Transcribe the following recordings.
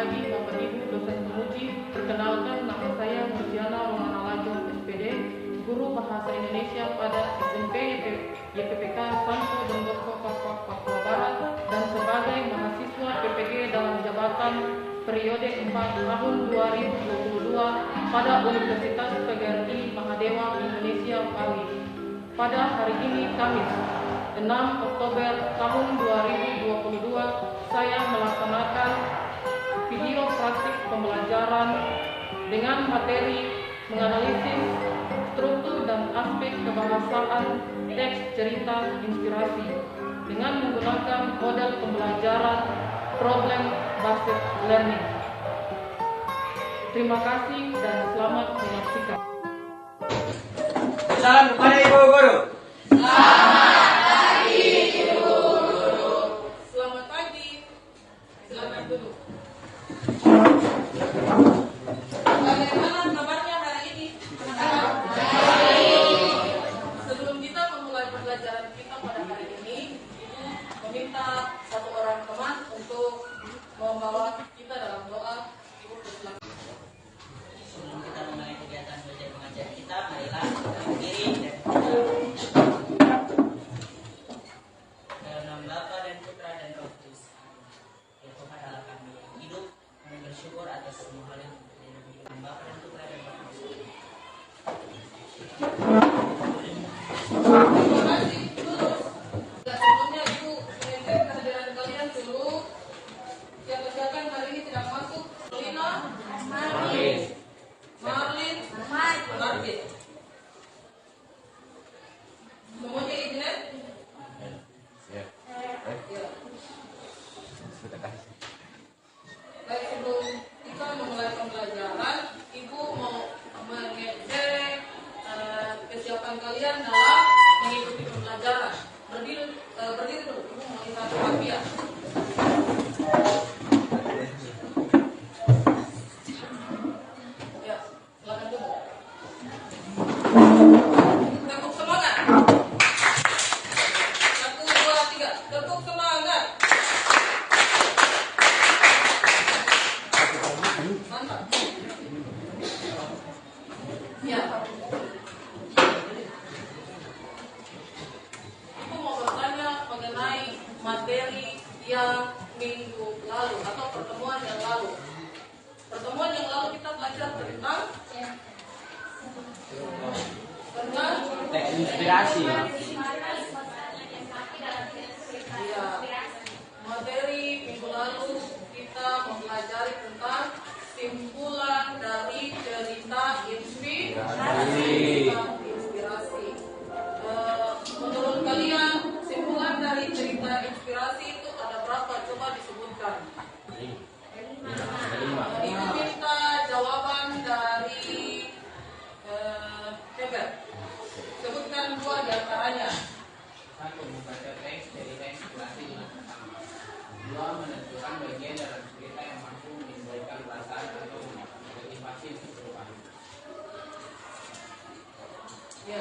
pagi Bapak Ibu dosen penguji. Perkenalkan, nama saya Murtiana Romana Lajo, SPD, guru Bahasa Indonesia pada SMP YPPK Santo Don Bosco Papua Barat dan sebagai mahasiswa PPG dalam jabatan periode 4 tahun 2022 pada Universitas PGRI Mahadewa Indonesia Bali. Pada hari ini Kamis 6 Oktober tahun 2022, saya melaksanakan video praktik pembelajaran dengan materi menganalisis struktur dan aspek kebahasaan teks cerita inspirasi dengan menggunakan model pembelajaran problem based learning. Terima kasih dan selamat menyaksikan. Salam kepada Ibu Guru. Selamat pagi Ibu Guru. Selamat pagi. Silakan duduk. Bagaimana kabarnya hari ini? Baik. Sebelum kita memulai pembelajaran kita pada hari ini, Ibu meminta satu orang teman untuk membawa kita dalam doa. Ibu silakan. Sebelum kita memulai kegiatan belajar mengajar kita, marilah kita berdiri dan dalam nama Bapa dan Putra dan Roh Kudus. Ya Tuhan Allah kami yang hidup, kami bersyukur atas semua hal yang terjadi di dalam Bapa dan Putra dan Roh Kudus. Terima kasih. Sebelumnya Ibu mengingat kehadiran kalian dulu. Siapa-siapa yang hari ini tidak masuk? Lina, Marlin, Margit. Semuanya izin? Ya. Baik, sebelum kita memulai pembelajaran, Ibu mau mengecek kesiapan kalian dalam mengikuti pembelajaran. Berdiri dulu, Ibu mau lihat ya. Ya, silakan dulu. Tepuk semangat. 1, 2, 3. Tepuk semangat. Mantap. Ya. Ibu mau bertanya mengenai materi yang minggu lalu atau pertemuan yang lalu. Pertemuan yang lalu kita belajar tentang Teks inspirasi. Ya, materi minggu lalu kita mempelajari tentang simpulan dari cerita inspirasi. Menurut kalian simpulan dari cerita inspirasi itu ada berapa? Coba disebutkan. Ibu minta jawaban dari Heber. Sebutkan 2 di antaranya. 1. Membaca teks cerita inspirasi dengan pertama. 2. Menentukan bagian dalam cerita yang mampu menimbulkan perasaan atau motivasi untuk perubahan. Ya.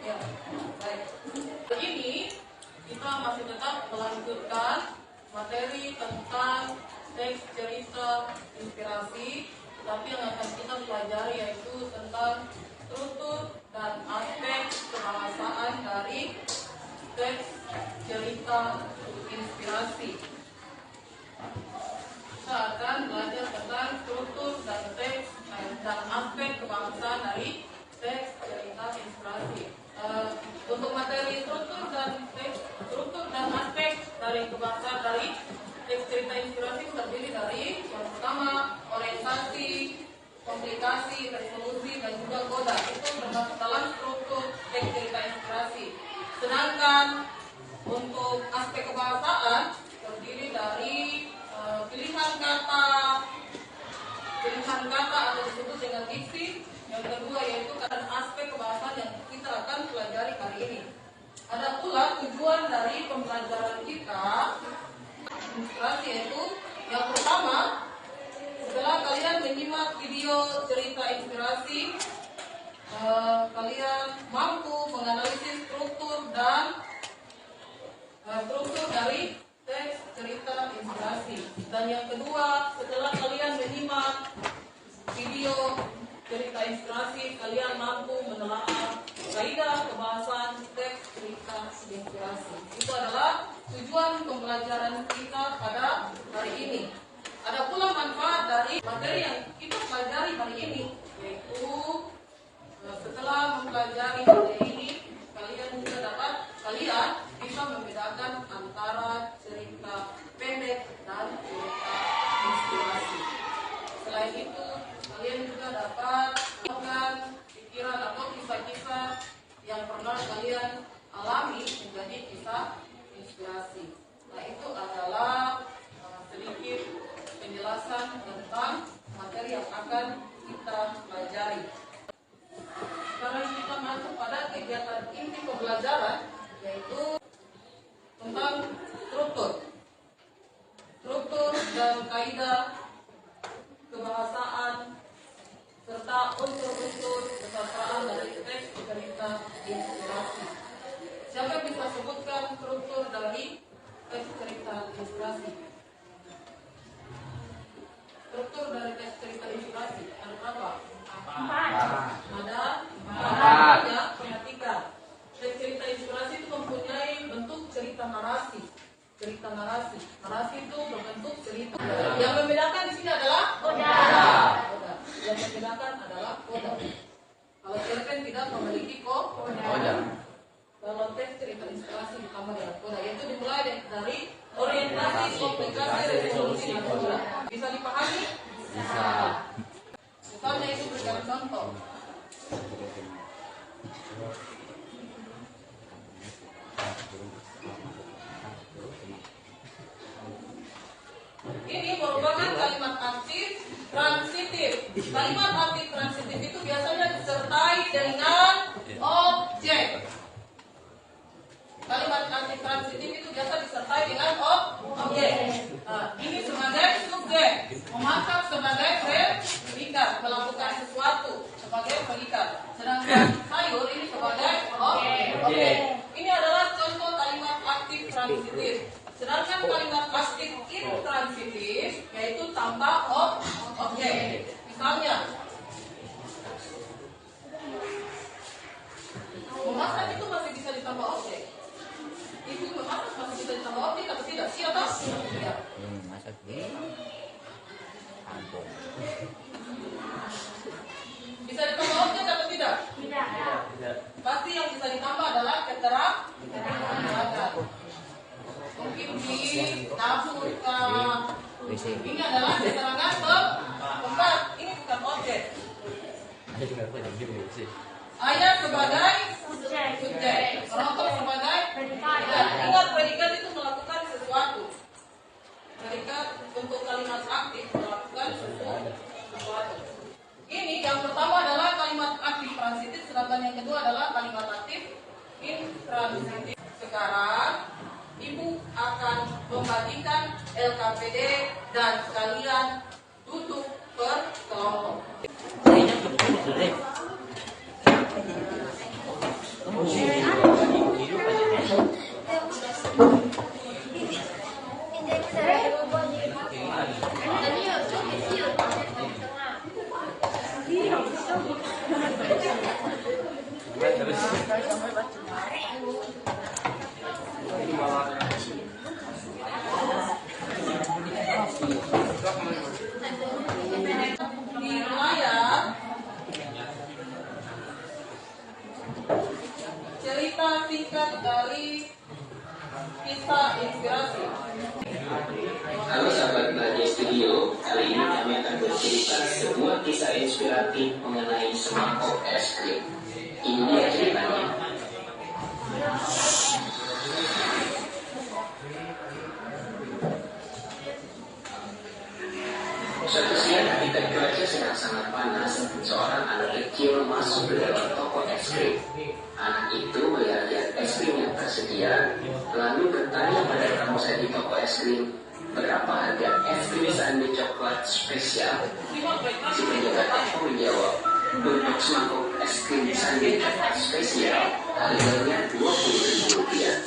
Ya, baik. Hari ini kita masih tetap melanjutkan materi tentang teks cerita inspirasi, tapi yang akan kita pelajari yaitu tentang struktur dan aspek kebahasaan dari teks cerita inspirasi. Kita akan belajar tentang struktur dan teks dan aspek kebahasaan dari teks cerita inspirasi. Untuk materi struktur dan aspek dari kebahasaan dari teks cerita inspirasi terdiri dari yang pertama orientasi, komplikasi, resolusi dan juga koda. Itu termasuk dalam struktur teks cerita inspirasi. Sedangkan untuk aspek kebahasaan terdiri dari pilihan kata atau disebut dengan diksi. Yang kedua yaitu aspek kebahasaan yang kita akan pelajari hari ini. Ada pula tujuan dari pembelajaran kita inspirasi, yaitu yang pertama, setelah kalian menyimak video cerita inspirasi, kalian mampu menganalisis struktur dari teks cerita inspirasi. Dan yang kedua, setelah kalian menyimak video cerita inspirasi, kalian mampu menelaah kaidah kebahasan teks cerita inspirasi. Itu adalah tujuan pembelajaran kita pada hari ini. Ada pula manfaat dari materi yang kita pelajari hari ini, yaitu setelah mempelajari materi ini, kalian bisa membedakan antara cerita pendek dan cerita inspirasi. Selain itu, kalian juga dapat melakukan pikiran atau kisah-kisah yang pernah kalian alami menjadi kisah inspirasi. Nah, itu adalah sedikit penjelasan tentang materi yang akan kita pelajari. Sekarang kita masuk pada kegiatan inti pembelajaran, yaitu tentang struktur dan kaidah kebahasaan serta unsur-unsur kesastraan dari teks cerita inspirasi. Siapa bisa sebutkan struktur dari teks cerita inspirasi? Struktur dari teks cerita inspirasi ada berapa? 4. Ada 4. Ya, perhatikan. Teks cerita inspirasi itu mempunyai bentuk cerita narasi. Narasi itu berbentuk cerita. Yang membedakan di sini adalah koda. Yang membedakan adalah koda. Kalau cerpen tidak memiliki koda. Kalau teks cerita inspirasi ditambah dengan koda, yaitu dimulai dari orientasi, komplikasi, resolusi, dan koda. Bisa dipahami? Bisa. Misalnya itu berikan contoh. Ini merupakan kalimat aktif transitif. Kalimat aktif transitif itu biasanya disertai dengan objek. Kalimat aktif transitif itu biasa disertai dengan objek. Nah, ini sebagai subjek, memasak sebagai predikat, melakukan sesuatu sebagai predikat. Sedangkan sayur ini sebagai objek. Ini adalah contoh kalimat aktif transitif. Sedangkan kalimat aktif intransitif yaitu tanpa objek. Misalnya, memasak itu masih bisa ditambah objek. Ibu memasak masih bisa ditambah objek atau tidak? Siapa? Iya. Masak Bisa ditambah objek atau tidak? Tidak. Pasti yang bisa ditambah adalah keterangan. Mungkin di dapur ini adalah keterangan tempat. Ini bukan objek. Ayah sebagai subjek, penonton sebagai predikat. Ingat, predikat itu melakukan sesuatu. Predikat untuk kalimat aktif melakukan sesuatu. Ini yang pertama adalah kalimat aktif transitif, sedangkan yang kedua adalah kalimat aktif intransitif. Sekarang Ibu akan membagikan LKPD dan sekalian duduk per kelompok. Di layar cerita singkat dari kisah inspirasi. Halo sahabat Belajar Studio, kali ini kami akan bercerita sebuah kisah inspiratif mengenai semangkuk es krim. Ini dia ceritanya. Suatu siang ketika cuaca sedang sangat panas, seorang anak kecil masuk ke dalam toko es krim. Anak itu melihat es krim yang tersedia, lalu bertanya pada pengusaha di toko es krim, berapa harga es krim sandwich coklat spesial? Si penjaga toko menjawab, untuk semangkuk es krim sundae coklat spesial, harganya Rp20.000.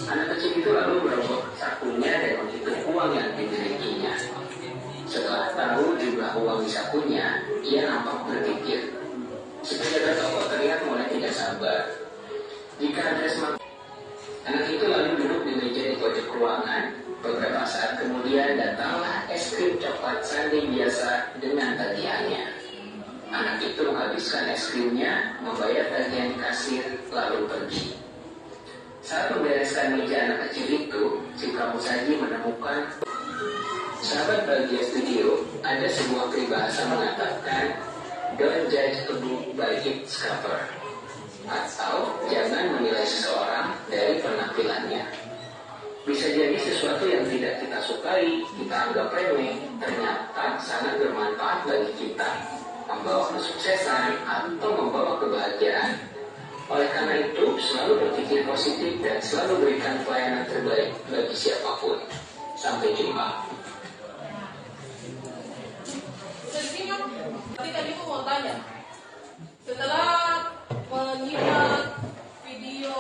Anak kecil itu lalu merobek sakunya dan menghitung uang yang dimilikinya. Setelah tahu jumlah uang di sakunya, ia nampak berpikir. Si penjaga toko terlihat mulai tidak sabar. Jika ada anak itu lalu duduk di meja di pojok ruangan. Beberapa saat kemudian datanglah es krim coklat sundae biasa dengan tagihannya. Anak itu menghabiskan es krimnya, membayar tagihan kasir, lalu pergi. Saat membereskan meja anak kecil itu, si pramusaji menemukan. Sahabat Bahagia Studio, ada sebuah peribahasa mengatakan, "Don't judge a book by its cover," atau jangan menilai seseorang dari penampilannya. Bisa jadi sesuatu yang tidak kita sukai, kita anggap remeh, ternyata sangat bermanfaat bagi kita, membawa kesuksesan atau membawa kebahagiaan. Oleh karena itu, selalu berpikir positif dan selalu berikan pelayanan terbaik bagi siapapun. Sampai jumpa. Tapi tadi aku mau tanya, setelah menyimak video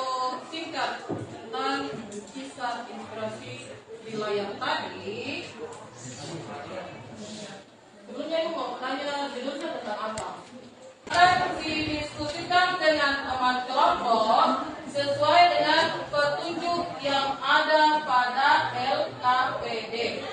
singkat tentang kisah inspirasi di layar tadi, sebelumnya aku mau tanya judulnya tentang apa? Akan didiskusikan dengan teman kelompok sesuai dengan petunjuk yang ada pada LKPD.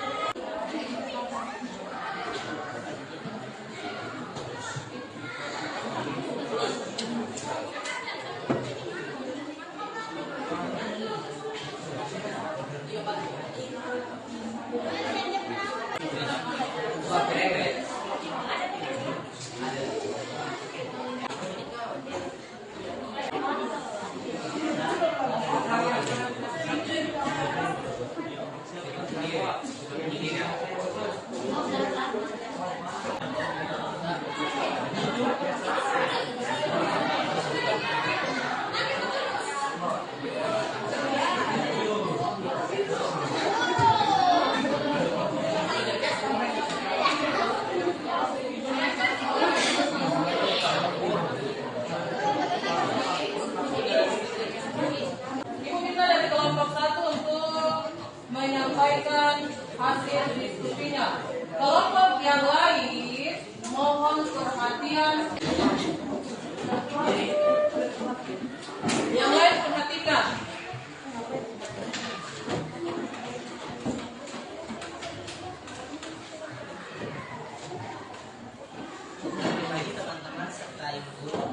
Menyampaikan hasil diskusinya. Kelompok yang lain mohon perhatian. Yang lain perhatikan. Bagi teman-teman serta ibu guru.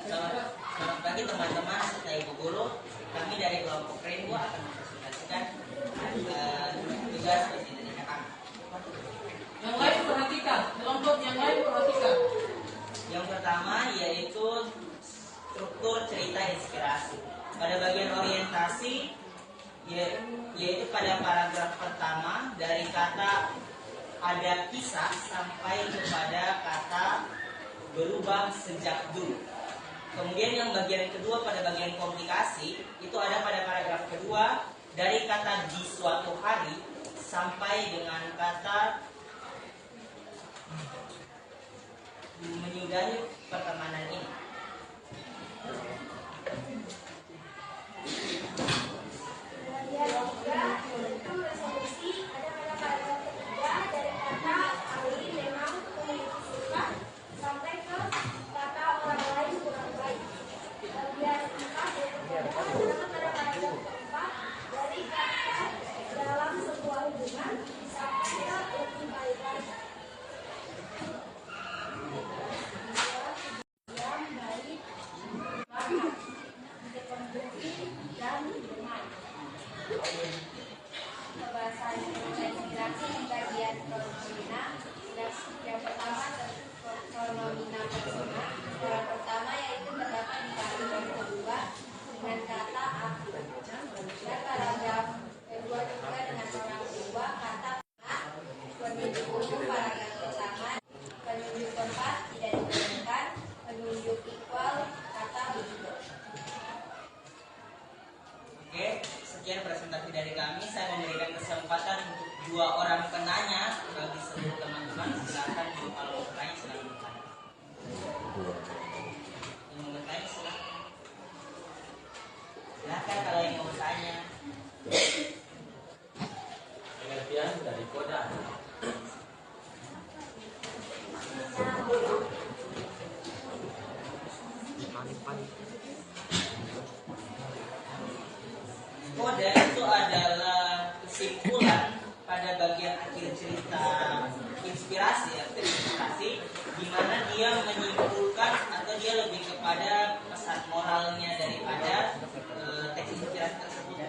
Selamat pagi teman-teman serta ibu guru. Kami dari kelompok Rainbow akan mempresentasikan tugas presentasinya kami. Yang lain perhatikan. Kelompok yang lain perhatikan. Yang pertama yaitu struktur cerita inspirasi. Pada bagian orientasi yaitu pada paragraf pertama dari kata ada kisah sampai kepada kata berubah sejak dulu. Kemudian yang bagian kedua pada bagian komunikasi itu ada pada paragraf kedua dari kata di suatu hari sampai dengan kata menyudahi pertemanan ini. Untuk resolusi ada pada paragraf ketiga dari kata Ali memang memiliki sifat sampai ke kata orang lain kurang baik. Bagian 4 ada pada paragraf keempat dari kata dalam sebuah hubungan sampai ke lebih baik lagi. Yang baik, maka berkontribusi dan bermain. Pembahasan inspirasi di bagian fenomena. Yang pertama tentu fenomena persona. Yang pertama yaitu terdapat di paragraf kedua dengan kata aku. Dan paragraf kedua juga dengan orang kedua kata penunjuk umum paragraf pertama. Penunjuk tempat tidak digunakan. Penunjuk equal kata begitu. Oke, sekian presentasi dari kami. Saya memberikan kesempatan untuk 2 orang penanya bagi seluruh teman-teman. Silakan Yang mau bertanya silakan. Silakan kalau yang mau bertanya. Pengertian dari koda. Koda itu adalah kesimpulan pada bagian akhir cerita inspirasi, di mana dia menyimpulkan atau dia lebih kepada pesan moralnya daripada teks inspirasi tersebut.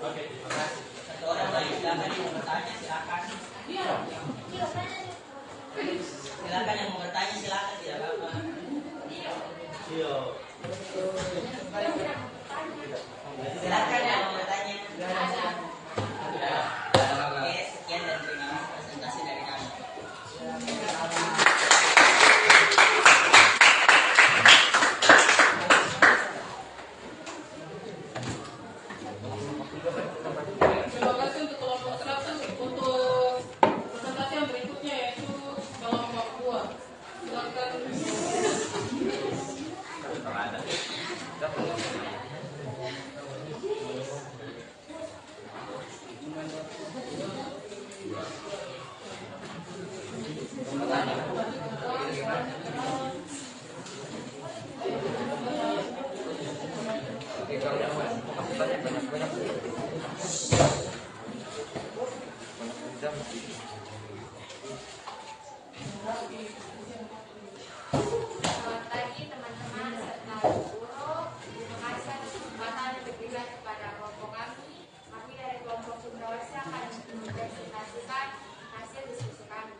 Oke, terima kasih. Satu orang lagi silakan yang mau bertanya silakan. Silakan yang mau bertanya silakan, tidak apa-apa. Silakan yang mau bertanya. Oke, sekian dan terima kasih presentasi dari kami. Terima kasih untuk kelompok 100. Untuk presentasi yang berikutnya yaitu kelompok 2. Silakan. Selamat pagi teman-teman serta guru. Terima kasih atas kesempatan yang diberikan kepada kelompok kami. Kami dari kelompok Cenderawasih akan mempresentasikan hasil diskusi kami.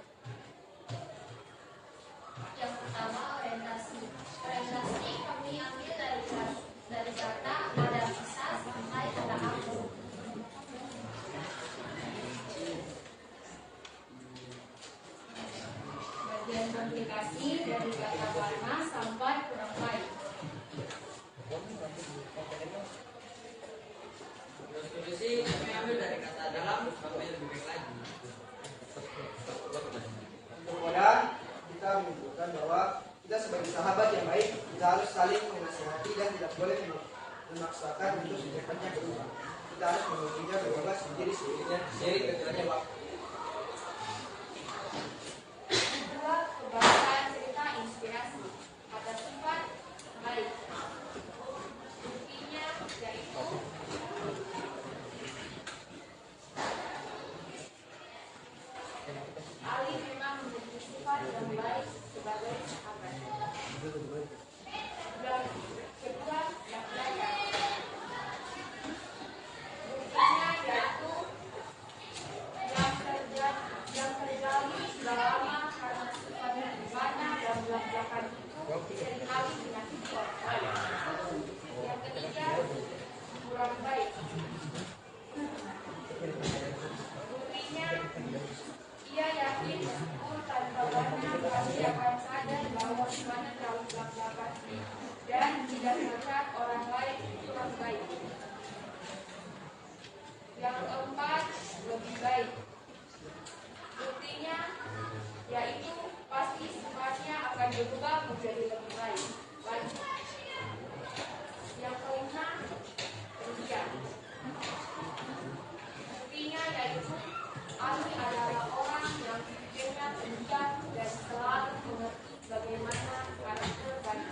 Yang pertama, orientasi. Orientasi kami ambil dari kata ada bisa sampai ada aku. Bagian komplikasi dari kata warna sampai kurang baik. Solusi kami ambil dari kata dalam sampai lebih baik lagi. Kemudian kita menunjukkan bahwa kita sebagai sahabat yang baik, kita harus saling menasihati dan tidak boleh memaksakan untuk secepatnya berubah. Kita harus menunggunya berubah sendiri seiring berjalannya waktu. Kedua, kebangsaan cerita inspirasi. Kata sifat baik. Buktinya yaitu Ali memang memiliki sifat yang baik sebagai sahabat. Dan kedua, yang belajar. Buktinya yaitu yang terjadi sudah lama karena sifatnya gimana dan belak-belakan itu seringkali menyakiti orang lain. Yang ketiga, kurang baik. Buktinya, ia yakin meskipun tanpa warna pasti akan sadar bahwa gimana terlalu belak-belakan dan tidak melihat orang lain kurang baik. Yang keempat, lebih baik. Buktinya yaitu pasti sifatnya akan berubah menjadi lebih baik lagi. Yang kelima, setia. Buktinya yaitu Ali adalah orang yang pikirnya pendiam dan selalu mengerti bagaimana karakter baik.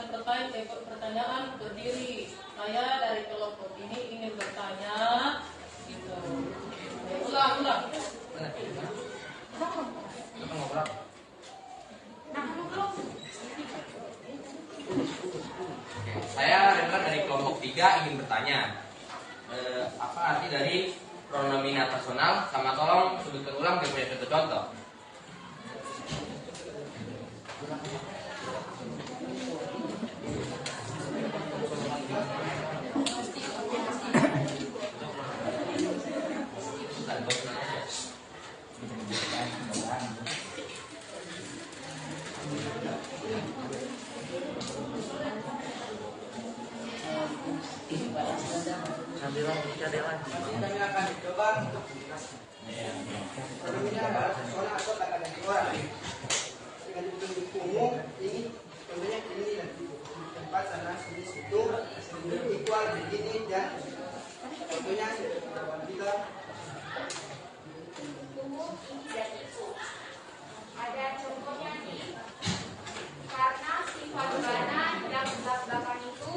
pertanyaan berdiri. Saya dari kelompok ini ingin bertanya. Gitu. Ulang. Saya Renner dari kelompok 3 ingin bertanya, apa arti dari pronomina personal? Sama tolong sebutkan ulang dan punya contoh. Kami akan coba untuk menjelaskan. Pronomina adalah seseorang atau kata ganti orang. Dengan ditunjuk umum, ini contohnya ini dan itu. Di tempat sana, sini, situ, equal, begini, dan contohnya kita umum ini dan itu. Ada contohnya nih, karena sifat bana yang belak-belakan itu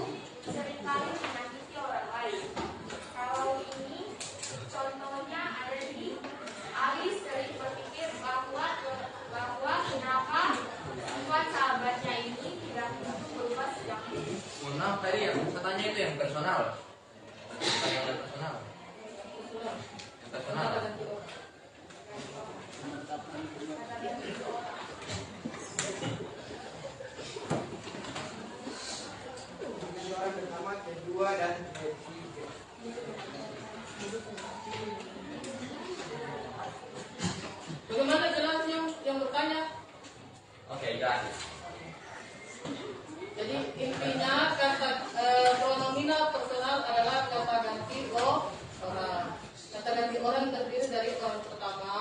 seringkali menyakiti orang lain. Kalau ini contohnya ada di Alice sering berpikir bahwa kenapa sifat sahabatnya ini tidak begitu berubah sejak dulu. Mohon maaf, tadi yang katanya itu yang personal. Yang personal. Yang personal. ini orang pertama, kedua, dan ketiga. Bagaimana jelas yang bertanya? Oke, jelas. Jadi intinya kata pronomina personal adalah kata ganti orang. Kata ganti orang terdiri dari orang pertama,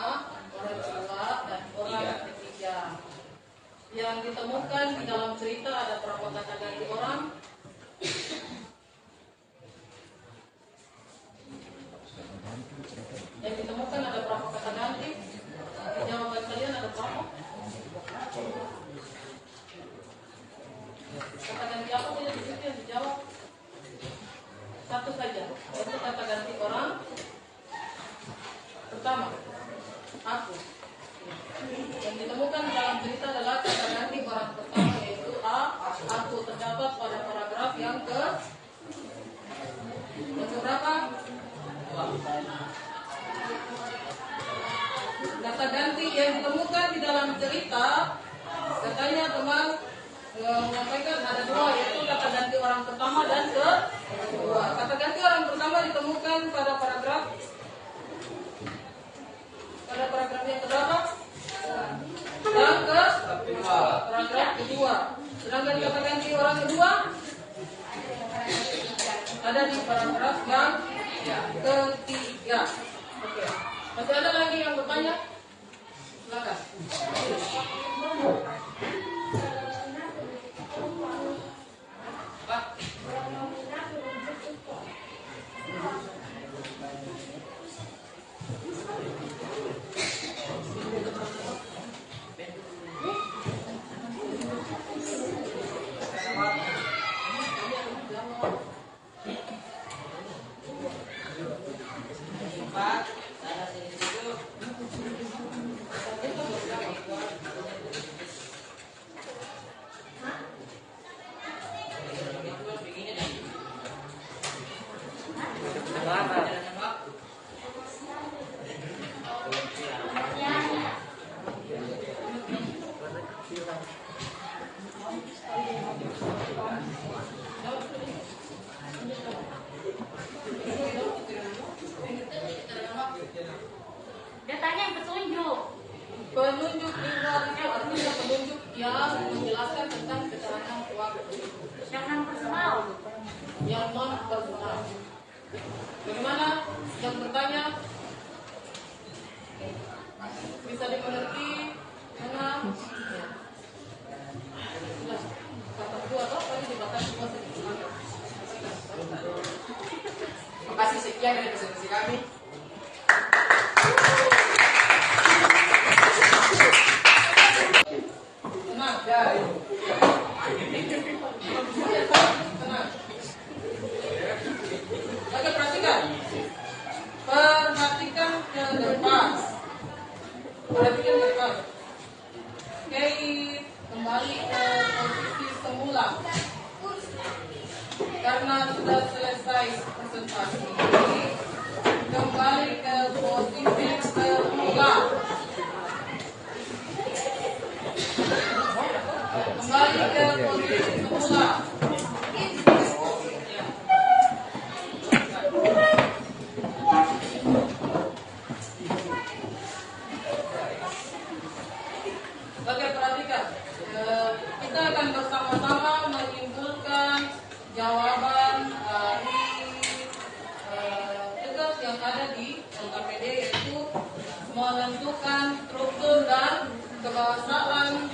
orang kedua, dan orang ketiga. Yang ditemukan di dalam cerita ada berapa kata ganti orang? Yang ditemukan ada berapa kata ganti? Jawaban kalian ada berapa? Kata ganti apa saja di situ yang dijawab? Satu saja. Itu kata ganti orang pertama, aku. Yang ditemukan dalam cerita adalah kata ganti orang pertama yaitu aku, terdapat pada paragraf yang berapa? Kata ganti yang ditemukan di dalam cerita, katanya teman menyampaikan ada dua, yaitu kata ganti orang pertama dan kedua. Kata ganti orang pertama ditemukan pada paragraf yang keberapa? Yang paragraf kedua. Sedangkan kata ganti orang kedua ada di paragraf yang ketiga. Oke. Masih ada lagi yang bertanya? Silakan. Pak. Datanya yang petunjuk. Penunjuk lingkungan itu artinya penunjuk yang menjelaskan tentang keterangan keuangan. Yang non personal. Yang non personal. Bagaimana? Yang bertanya bisa dimengerti dengan kata dua atau tadi dibatasi dua saja. Terima kasih, sekian dari presentasi kami. Tenang. Oke, perhatikan. Perhatikan ke depan. Perhatikan ke depan. Oke, kembali ke posisi semula. Karena sudah selesai presentasi, kembali ke posisi semula. Kembali ke posisi semula. Oke, perhatikan. Kita akan bersama-sama menyimpulkan jawaban dari tugas yang ada di LKPD, yaitu menentukan struktur dan kebahasaan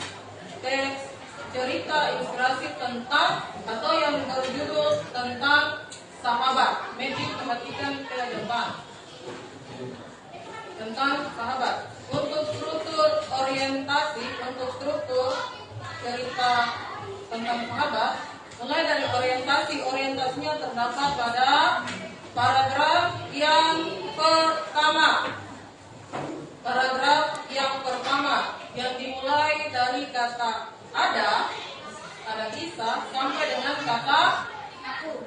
teks cerita inspirasi tentang atau yang berjudul tentang sahabat. Magic, perhatikan ke depan. Tentang sahabat. Untuk struktur orientasi, untuk struktur cerita tentang sahabat, mulai dari orientasinya terdapat pada paragraf yang pertama. Paragraf yang pertama yang dimulai dari kata ada kisah sampai dengan kata aku.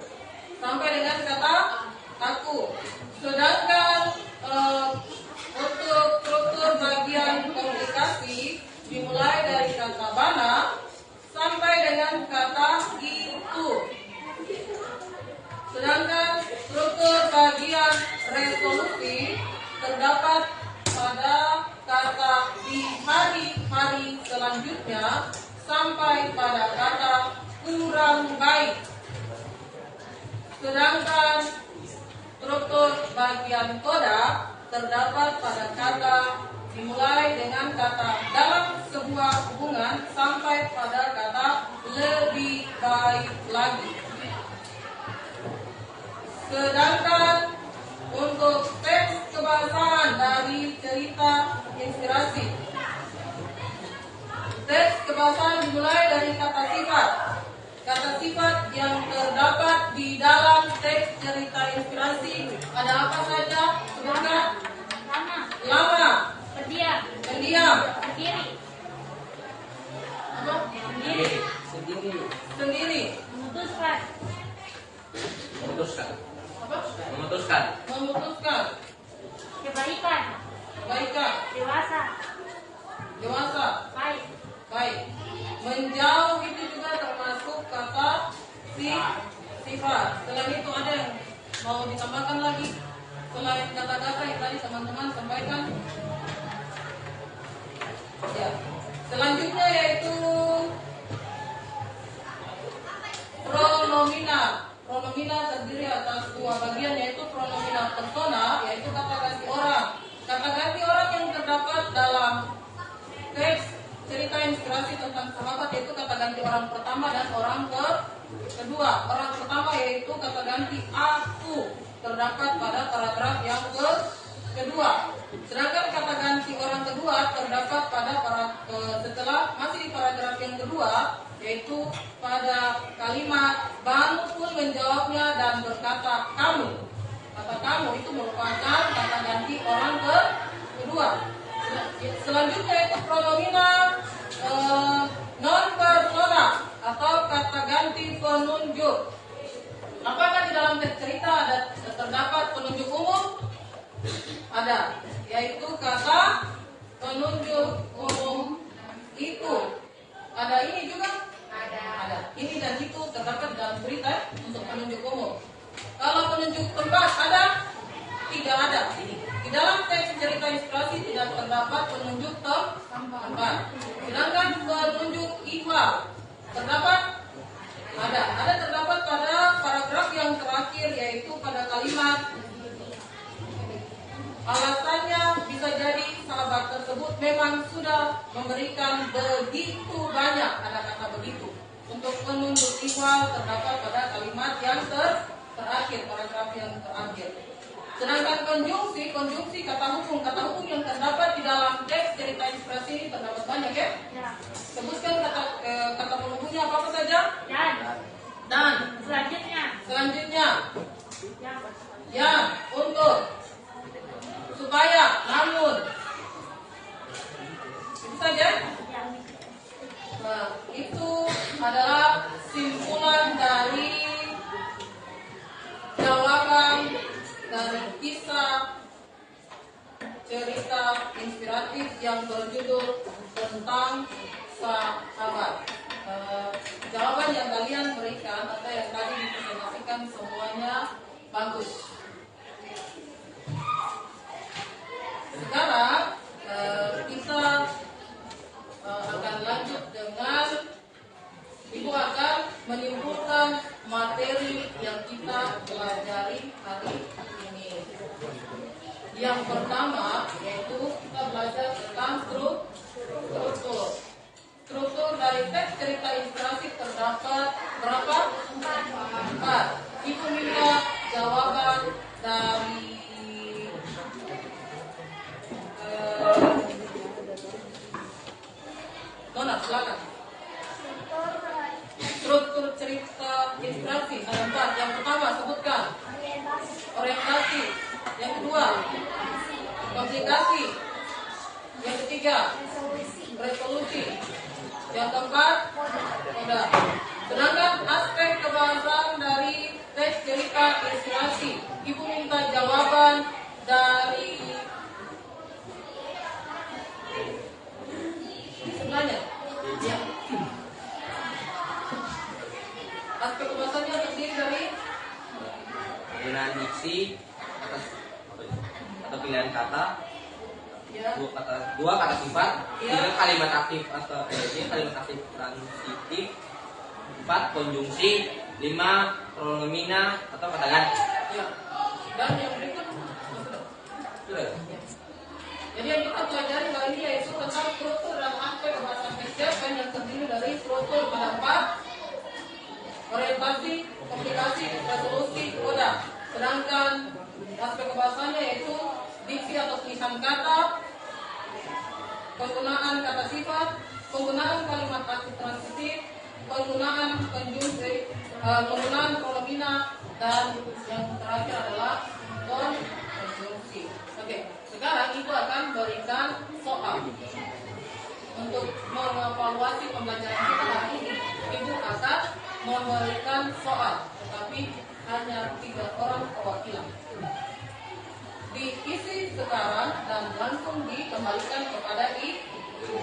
Sedangkan untuk struktur bagian komunikasi dimulai dari kata bana sampai dengan kata itu. Sedangkan struktur bagian resolusi terdapat pada kata di hari-hari selanjutnya sampai pada kata kurang baik. Sedangkan struktur bagian koda terdapat pada kata dimulai dengan kata dalam sebuah hubungan sampai pada kata lebih baik lagi. Sedangkan untuk teks kebahasaan dari cerita inspirasi, teks kebahasaan dimulai dari kata sifat. Kata sifat yang terdapat di dalam teks cerita inspirasi ada apa saja? Sebutkan. Lama. Pendiam. Sendiri. Apa? Sendiri. Memutuskan. Apa? Memutuskan. Kebaikan. Dewasa. Baik. Menjauh itu juga termasuk kata sifat. Selain itu ada yang mau ditambahkan lagi selain kata-kata yang tadi teman-teman sampaikan? Ya. Selanjutnya yaitu pronomina. Pronomina terdiri atas dua bagian, yaitu pronomina persona, yaitu kata ganti orang. Kata ganti orang yang terdapat dalam teks cerita inspirasi tentang sahabat yaitu kata ganti orang pertama dan orang kedua. Orang pertama yaitu kata ganti aku, terdapat pada paragraf yang kedua. Sedangkan kata ganti orang kedua terdapat pada setelah masih di paragraf yang kedua, yaitu pada kalimat Banu pun menjawabnya dan berkata kamu. Kata kamu itu merupakan kata ganti orang kedua. Selanjutnya itu pronomina non persona atau kata ganti penunjuk. Apakah di dalam teks cerita terdapat penunjuk umum? Ada, yaitu kata penunjuk umum itu. Ada ini juga? Ada. Ini dan itu terdapat dalam cerita untuk penunjuk umum. Kalau penunjuk tempat ada? Tidak ada. Di dalam teks cerita inspirasi tidak terdapat penunjuk tempat. Sedangkan penunjuk ihwal terdapat? Ada terdapat pada paragraf yang terakhir, yaitu pada kalimat alasannya bisa jadi sahabat tersebut memang sudah memberikan begitu banyak, ada kata begitu. Untuk penunjuk ihwal terdapat pada kalimat yang terakhir, paragraf yang terakhir. Sedangkan konjungsi kata hukum yang terdapat di dalam teks cerita inspirasi ini terdapat banyak ya. Sebutkan kata penghubungnya apa saja. Selanjutnya, yang untuk, supaya, namun. Itu saja. Nah, itu adalah simpulan dari jawaban dari kisah cerita inspiratif yang berjudul tentang sahabat. Jawaban yang kalian berikan atau yang tadi dipresentasikan semuanya bagus. Sekarang kita akan lanjut dengan Ibu akan menyimpulkan materi yang kita pelajari hari ini. Yang pertama yaitu kita belajar tentang struktur. Struktur dari teks cerita inspirasi terdapat berapa? 4. Ibu minta jawaban dari Nona, silakan. Struktur cerita inspirasi ada 4. Yang pertama sebutkan orientasi. Yang kedua komplikasi. Yang ketiga resolusi. Yang keempat koda. Sedangkan aspek kebahasaan dari teks cerita inspirasi, Ibu minta jawaban dari sebenarnya ya. Aspek kebahasaannya terdiri dari penggunaan diksi atau pilihan kata, ya, dua kata sifat, ya, 3 kalimat aktif atau kalimat aktif transitif, 4 konjungsi, 5 pronomina atau kata ganti. ya. Dan yang berikut Sudah. jadi yang kita pelajari kali ini yaitu tentang struktur dan aspek kebahasaan teks yang terdiri dari struktur pada 4, orientasi, komplikasi, resolusi, koda. Sedangkan aspek kebahasaannya yaitu diksi atau tulisan kata, penggunaan kata sifat, penggunaan kalimat aktif transitif, penggunaan konjungsi, penggunaan pronomina, dan yang terakhir adalah konjungsi. Oke, sekarang Ibu akan berikan soal. Untuk mengevaluasi pembelajaran kita hari ini, Ibu akan memberikan soal, tetapi hanya 3 orang perwakilan. Diisi sekarang dan langsung dikembalikan kepada Ibu.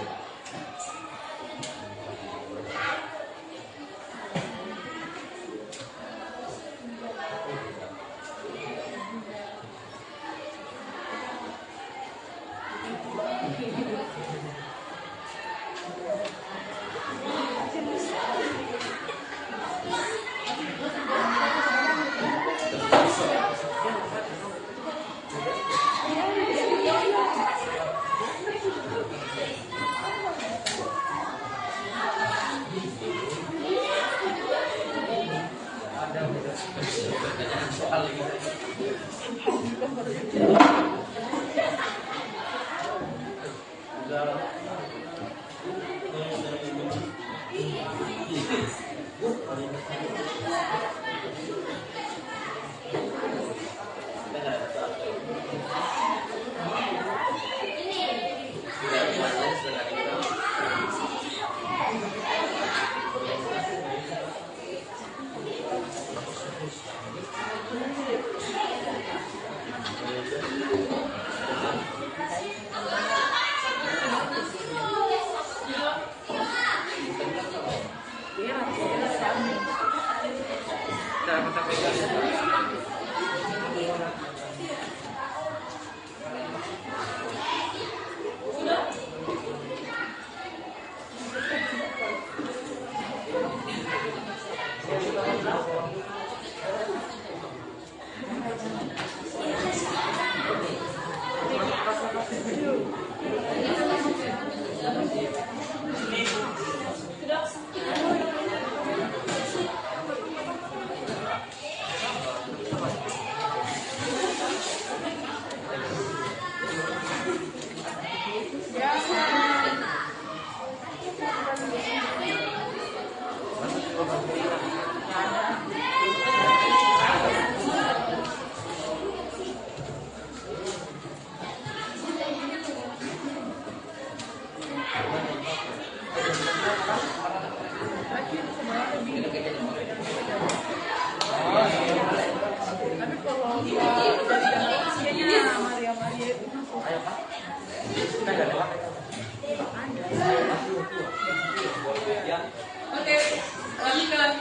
Oke, lanjutkan.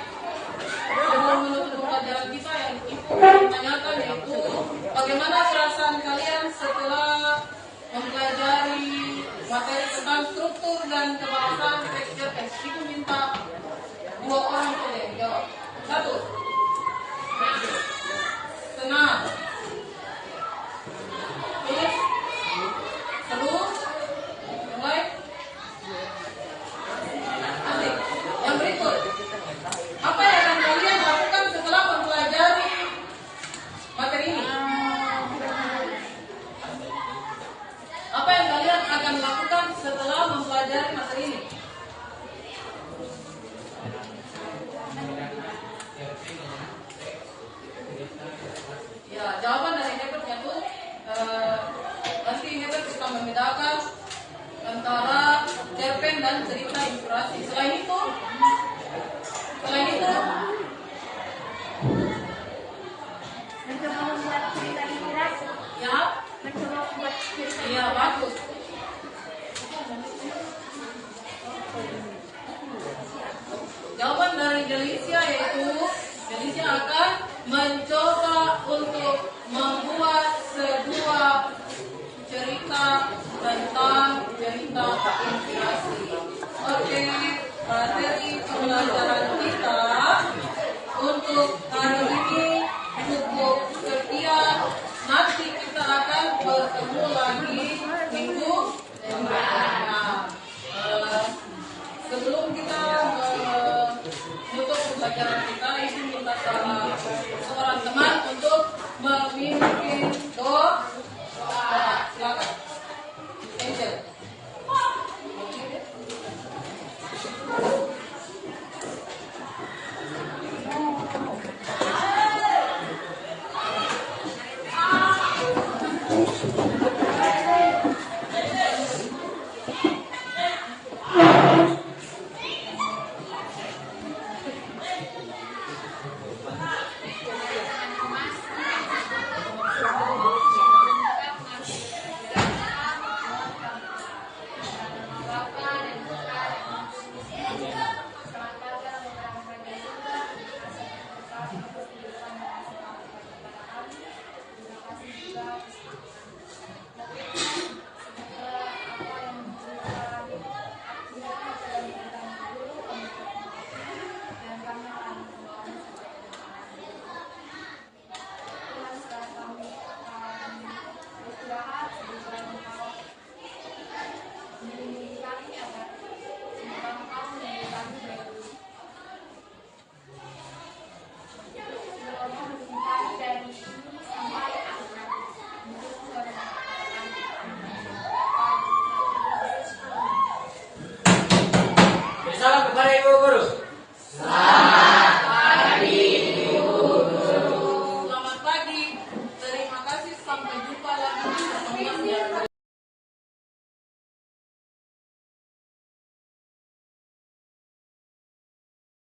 Sebelum menutup pelajaran kita yang Ibu tanyakan yaitu bagaimana perasaan kalian setelah mempelajari materi tentang struktur dan kebangsaan tekstil teks. Ibu minta 2 orang saja yang jawab. 1. Senang. Terus mulai. Asik. Yang berikut, apa yang akan kalian lakukan setelah mempelajari materi ini? Apa yang kalian akan lakukan setelah mempelajari materi ini? Ya, jawaban dari Herbert yaitu nanti Herbert bisa membedakan antara cerpen dan cerita inspirasi. Selain itu Mencoba membuat cerita inspirasi. ya, Mencoba membuat cerita. iya bagus. Jawaban dari Delicia yaitu Delicia akan mencoba untuk membuat sebuah cerita tentang cerita inspirasi. Oke, materi pembelajaran kita untuk hari ini cukup sekian. Nanti kita akan bertemu lagi minggu depan. Sebelum kita menutup pembelajaran kita,